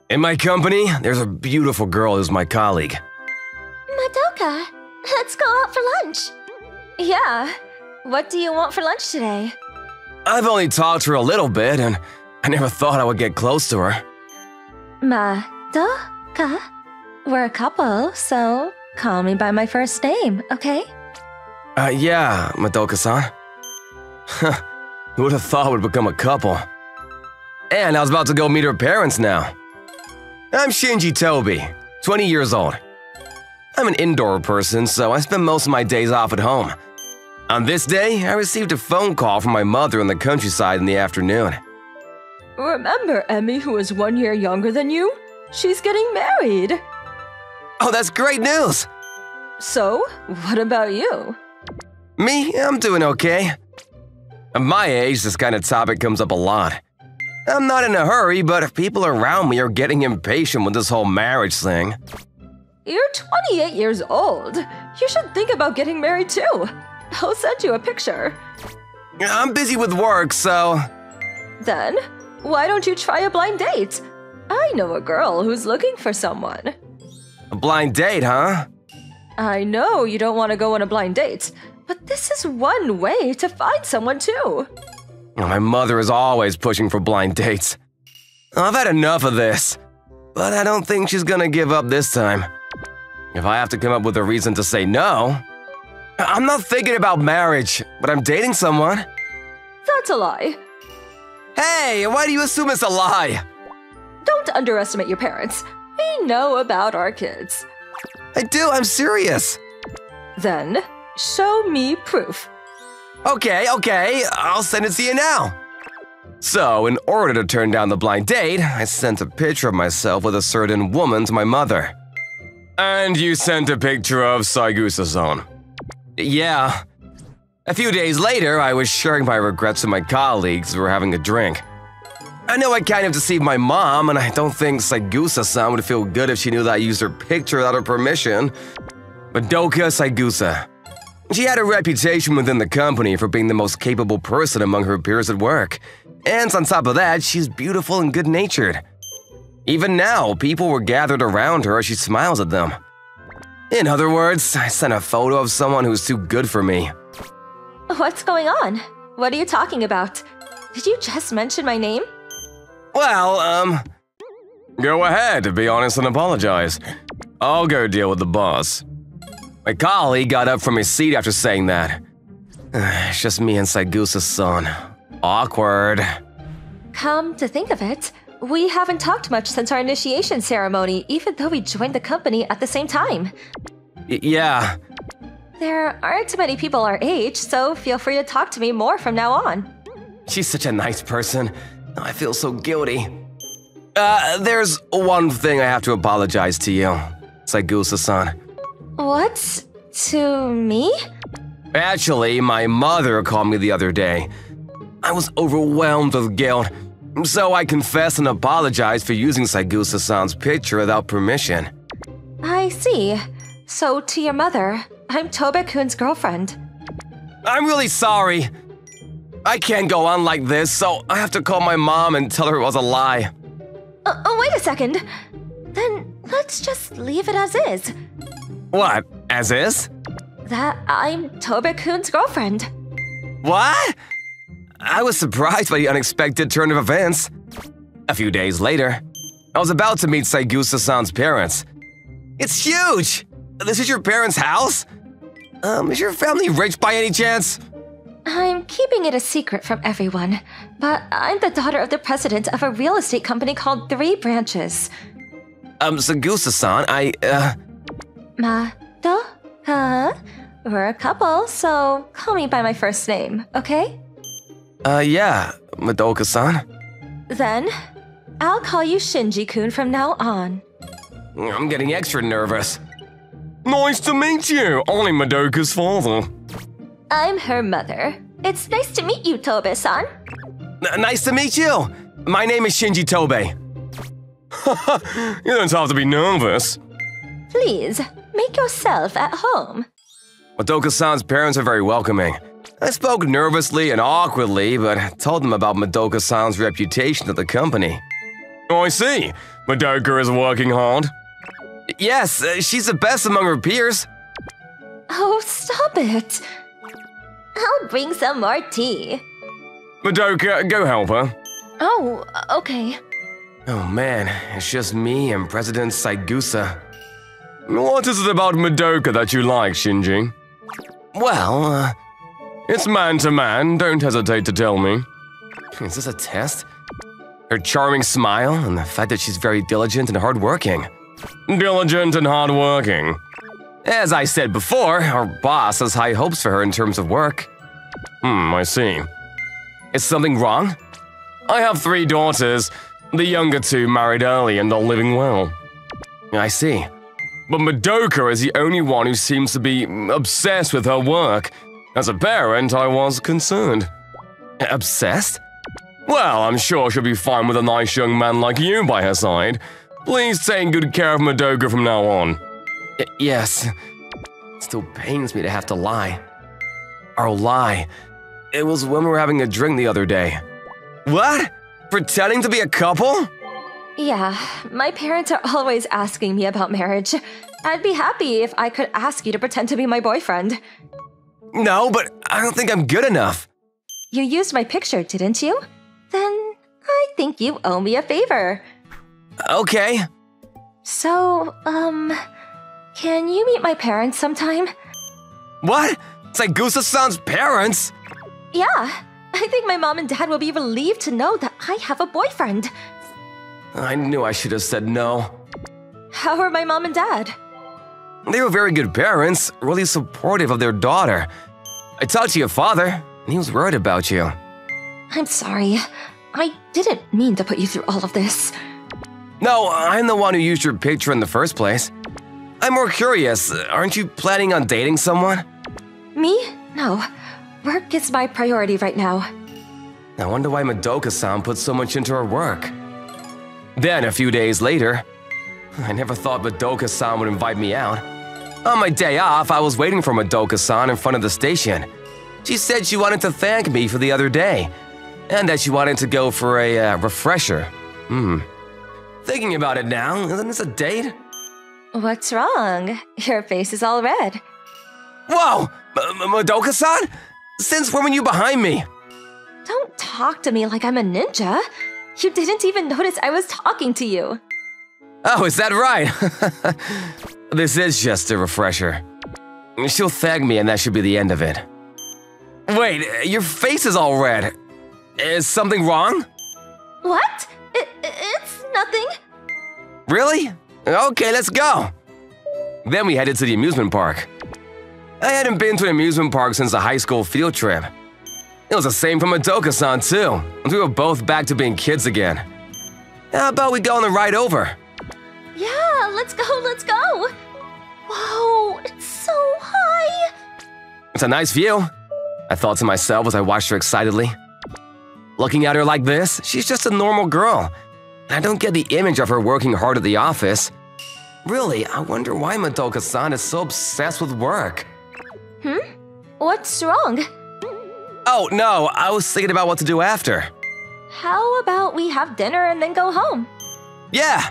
In my company, there's a beautiful girl who's my colleague. Madoka, let's go out for lunch. Yeah, what do you want for lunch today? I've only talked to her a little bit, and I never thought I would get close to her. Madoka? We're a couple, so call me by my first name, okay? Yeah, Madoka-san. Who would have thought we'd become a couple? And I was about to go meet her parents now. I'm Shinji Toby, 20 years old. I'm an indoor person, so I spend most of my days off at home. On this day, I received a phone call from my mother in the countryside in the afternoon. Remember Emmy, who is 1 year younger than you? She's getting married. Oh, that's great news! So, what about you? Me, I'm doing okay. At my age, this kind of topic comes up a lot. I'm not in a hurry, but people around me are getting impatient with this whole marriage thing. You're 28 years old. You should think about getting married too. I'll send you a picture. I'm busy with work, so… Then, why don't you try a blind date? I know a girl who's looking for someone. A blind date, huh? I know you don't want to go on a blind date, but this is one way to find someone too. My mother is always pushing for blind dates. I've had enough of this, but I don't think she's gonna give up this time. If I have to come up with a reason to say no… I'm not thinking about marriage, but I'm dating someone. That's a lie. Hey, why do you assume it's a lie? Don't underestimate your parents. We know about our kids. I do, I'm serious. Then, show me proof. Okay, I'll send it to you now. So, in order to turn down the blind date, I sent a picture of myself with a certain woman to my mother. And you sent a picture of Saigusa-san. Yeah. A few days later, I was sharing my regrets with my colleagues who were having a drink. I know I kind of deceived my mom, and I don't think Saigusa-san would feel good if she knew that I used her picture without her permission. Madoka Saigusa. She had a reputation within the company for being the most capable person among her peers at work. And on top of that, she's beautiful and good-natured. Even now, people were gathered around her as she smiles at them. In other words, I sent a photo of someone who's too good for me. What's going on? What are you talking about? Did you just mention my name? Well, go ahead, to be honest, and apologize. I'll go deal with the boss. My colleague got up from his seat after saying that. It's just me and Saigusa-san. Awkward. Come to think of it, we haven't talked much since our initiation ceremony, even though we joined the company at the same time. Yeah. There aren't many people our age, so feel free to talk to me more from now on. She's such a nice person. I feel so guilty. There's one thing I have to apologize to you, Saigusa-san. What? To me? Actually, my mother called me the other day. I was overwhelmed with guilt, so I confessed and apologized for using Saigusa-san's picture without permission. I see. So, to your mother, I'm Tobe-kun's girlfriend. I'm really sorry. I can't go on like this, so I have to call my mom and tell her it was a lie. Wait a second. Then let's just leave it as is. What? As is? That I'm Tobe-kun's girlfriend. What? I was surprised by the unexpected turn of events. A few days later, I was about to meet Saigusa-san's parents. It's huge! This is your parents' house? Is your family rich by any chance? I'm keeping it a secret from everyone, but I'm the daughter of the president of a real estate company called 3 Branches. Saigusa-san, Madoka? We're a couple, so call me by my first name, okay? Yeah, Madoka-san. Then, I'll call you Shinji-kun from now on. I'm getting extra nervous. Nice to meet you. I'm Madoka's father. I'm her mother. It's nice to meet you, Tobe-san. Nice to meet you. My name is Shinji Tobe. You don't have to be nervous. Please, make yourself at home. Madoka-san's parents are very welcoming. I spoke nervously and awkwardly, but told them about Madoka-san's reputation at the company. Oh, I see. Madoka is working hard. Yes, she's the best among her peers. Oh, stop it. I'll bring some more tea. Madoka, go help her. Oh, okay. Oh man, it's just me and President Saigusa. What is it about Madoka that you like, Shinji? Well, it's man to man, don't hesitate to tell me. Is this a test? Her charming smile and the fact that she's very diligent and hardworking. Diligent and hardworking. As I said before, our boss has high hopes for her in terms of work. I see. Is something wrong? I have 3 daughters. The younger 2 married early and are living well. I see. But Madoka is the only one who seems to be obsessed with her work. As a parent, I was concerned. Obsessed? Well, I'm sure she'll be fine with a nice young man like you by her side. Please take good care of Madoka from now on. Yes. It still pains me to have to lie. Or lie. It was when we were having a drink the other day. What? Pretending to be a couple? Yeah, my parents are always asking me about marriage. I'd be happy if I could ask you to pretend to be my boyfriend. No, but I don't think I'm good enough. You used my picture, didn't you? Then I think you owe me a favor. Okay. So, can you meet my parents sometime? What? Saigusa-san's parents? Yeah, I think my mom and dad will be relieved to know that I have a boyfriend. I knew I should have said no. How are my mom and dad? They were very good parents, really supportive of their daughter. I talked to your father, and he was worried about you. I'm sorry. I didn't mean to put you through all of this. No, I'm the one who used your picture in the first place. I'm more curious, aren't you planning on dating someone? Me? No. Work is my priority right now. I wonder why Madoka-san put so much into her work. Then, a few days later, I never thought Madoka-san would invite me out. On my day off, I was waiting for Madoka-san in front of the station. She said she wanted to thank me for the other day, and that she wanted to go for a refresher. Thinking about it now, isn't this a date? What's wrong? Your face is all red. Whoa! Madoka-san? Since when were you behind me? Don't talk to me like I'm a ninja. You didn't even notice I was talking to you. Oh, is that right? This is just a refresher. She'll thank me and that should be the end of it. Wait, your face is all red. Is something wrong? What? It's nothing. Really? Okay, let's go. Then we headed to the amusement park. I hadn't been to an amusement park since a high school field trip. It was the same for Madoka-san too, and we were both back to being kids again. How about we go on the ride over? Yeah, let's go, let's go. Whoa, it's so high. It's a nice view, I thought to myself as I watched her excitedly. Looking at her like this, she's just a normal girl. I don't get the image of her working hard at the office. Really, I wonder why Madoka-san is so obsessed with work. What's wrong? Oh, no, I was thinking about what to do after. How about we have dinner and then go home? Yeah!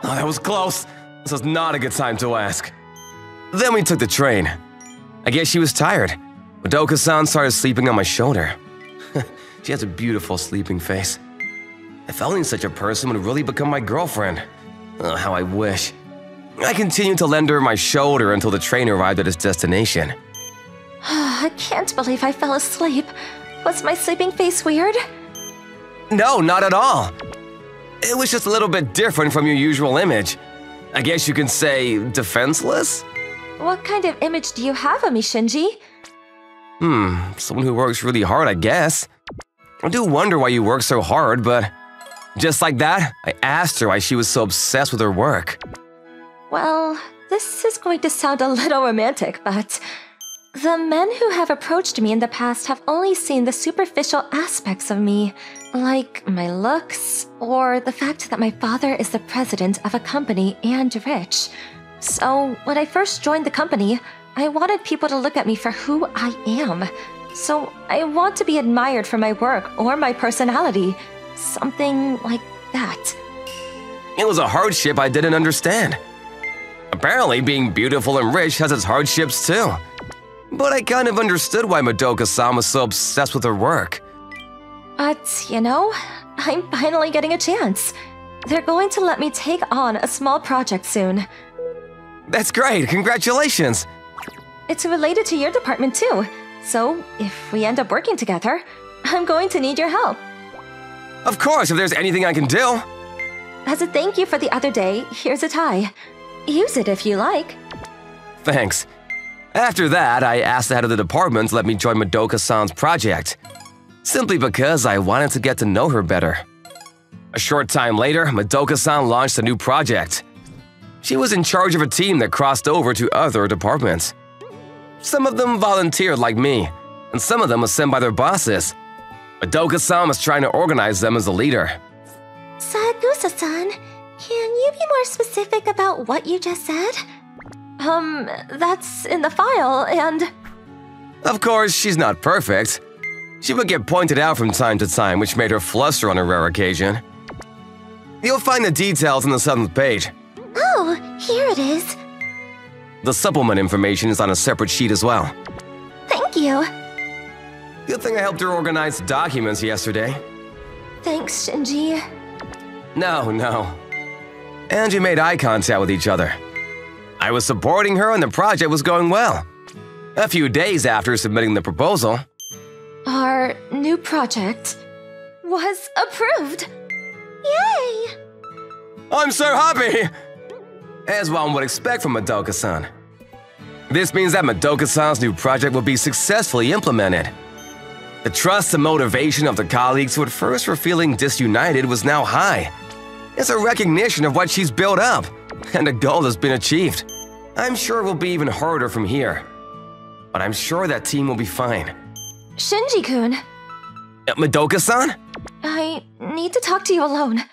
Oh, that was close. This was not a good time to ask. Then we took the train. I guess she was tired. Madoka-san started sleeping on my shoulder. She has a beautiful sleeping face. If only such a person would really become my girlfriend. Oh, how I wish. I continued to lend her my shoulder until the train arrived at its destination. I can't believe I fell asleep. Was my sleeping face weird? No, not at all. It was just a little bit different from your usual image. I guess you can say defenseless? What kind of image do you have of me, Shinji? Someone who works really hard, I guess. I do wonder why you work so hard, but just like that, I asked her why she was so obsessed with her work. Well, this is going to sound a little romantic, but the men who have approached me in the past have only seen the superficial aspects of me, like my looks, or the fact that my father is the president of a company and rich. So, when I first joined the company, I wanted people to look at me for who I am. So, I want to be admired for my work or my personality. Something like that. It was a hardship I didn't understand. Apparently, being beautiful and rich has its hardships too. But I kind of understood why Madoka-san was so obsessed with her work. But, you know, I'm finally getting a chance. They're going to let me take on a small project soon. That's great, congratulations! It's related to your department too, so if we end up working together, I'm going to need your help. Of course, if there's anything I can do. As a thank you for the other day, here's a tie. Use it if you like. Thanks. After that, I asked the head of the department to let me join Madoka-san's project, simply because I wanted to get to know her better. A short time later, Madoka-san launched a new project. She was in charge of a team that crossed over to other departments. Some of them volunteered like me, and some of them were sent by their bosses. Madoka-san was trying to organize them as a leader. Sakusa-san, can you be more specific about what you just said? That's in the file, and… Of course, she's not perfect. She would get pointed out from time to time, which made her fluster on a rare occasion. You'll find the details on the 7th page. Oh, here it is. The supplement information is on a separate sheet as well. Thank you. Good thing I helped her organize the documents yesterday. Thanks, Shinji. No. And we made eye contact with each other. I was supporting her and the project was going well. A few days after submitting the proposal, our new project was approved. Yay! I'm so happy! As one would expect from Madoka-san. This means that Madoka-san's new project will be successfully implemented. The trust and motivation of the colleagues who at first were feeling disunited was now high. It's a recognition of what she's built up, and the goal has been achieved. I'm sure it will be even harder from here. But I'm sure that team will be fine. Shinji-kun. Madoka-san? I need to talk to you alone.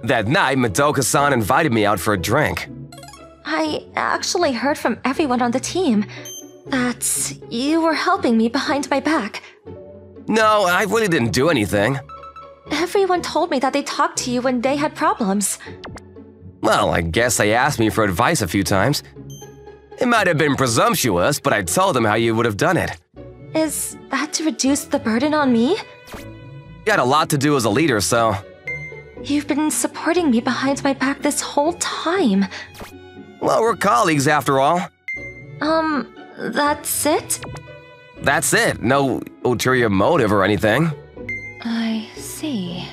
That night, Madoka-san invited me out for a drink. I actually heard from everyone on the team that you were helping me behind my back. No, I really didn't do anything. Everyone told me that they talked to you when they had problems. Well, I guess they asked me for advice a few times. It might have been presumptuous, but I told them how you would have done it. Is that to reduce the burden on me? You had a lot to do as a leader, so… You've been supporting me behind my back this whole time. Well, we're colleagues after all. That's it? That's it. No ulterior motive or anything. I see.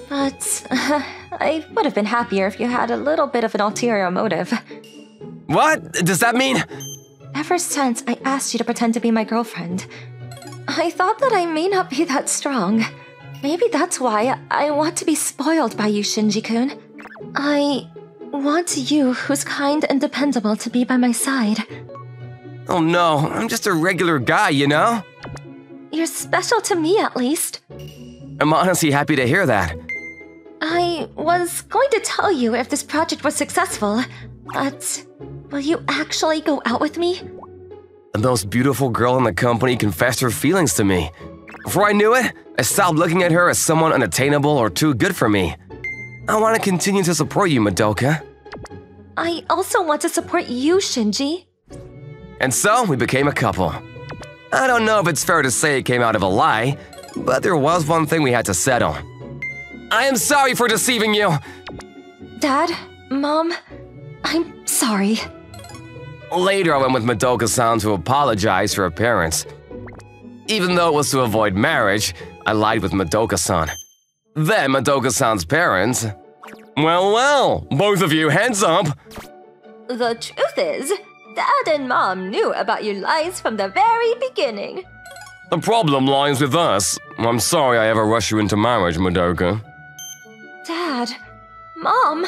But I would have been happier if you had a little bit of an ulterior motive. What? Does that mean… Ever since I asked you to pretend to be my girlfriend, I thought that I may not be that strong. Maybe that's why I want to be spoiled by you, Shinji-kun. I want you, who's kind and dependable, to be by my side. Oh no, I'm just a regular guy, you know? You're special to me, at least. I'm honestly happy to hear that. I was going to tell you if this project was successful, but will you actually go out with me? The most beautiful girl in the company confessed her feelings to me. Before I knew it, I stopped looking at her as someone unattainable or too good for me. I want to continue to support you, Madoka. I also want to support you, Shinji. And so, we became a couple. I don't know if it's fair to say it came out of a lie, but there was one thing we had to settle. I am sorry for deceiving you! Dad? Mom? I'm sorry. Later, I went with Madoka-san to apologize for her parents. Even though it was to avoid marriage, I lied with Madoka-san. Then Madoka-san's parents… Well, both of you, hands up! The truth is, Dad and Mom knew about your lies from the very beginning. The problem lies with us. I'm sorry I ever rushed you into marriage, Madoka. Dad… Mom…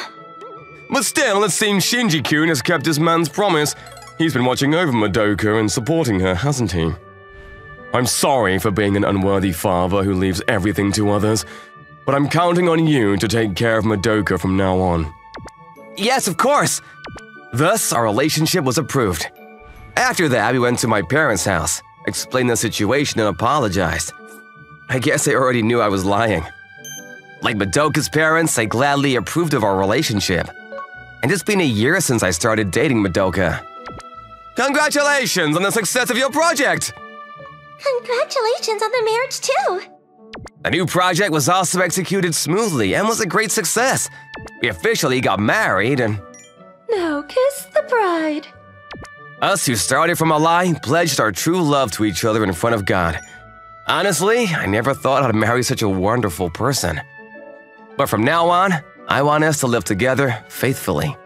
But still, it seems Shinji-kun has kept his man's promise. He's been watching over Madoka and supporting her, hasn't he? I'm sorry for being an unworthy father who leaves everything to others, but I'm counting on you to take care of Madoka from now on. Yes, of course! Thus, our relationship was approved. After that, we went to my parents' house, explained the situation and apologized. I guess they already knew I was lying. Like Madoka's parents, I gladly approved of our relationship. And it's been a year since I started dating Madoka. Congratulations on the success of your project! Congratulations on the marriage, too! The new project was also executed smoothly and was a great success. We officially got married and… Now kiss the bride. Us who started from a lie pledged our true love to each other in front of God. Honestly, I never thought I'd marry such a wonderful person. But from now on, I want us to live together faithfully.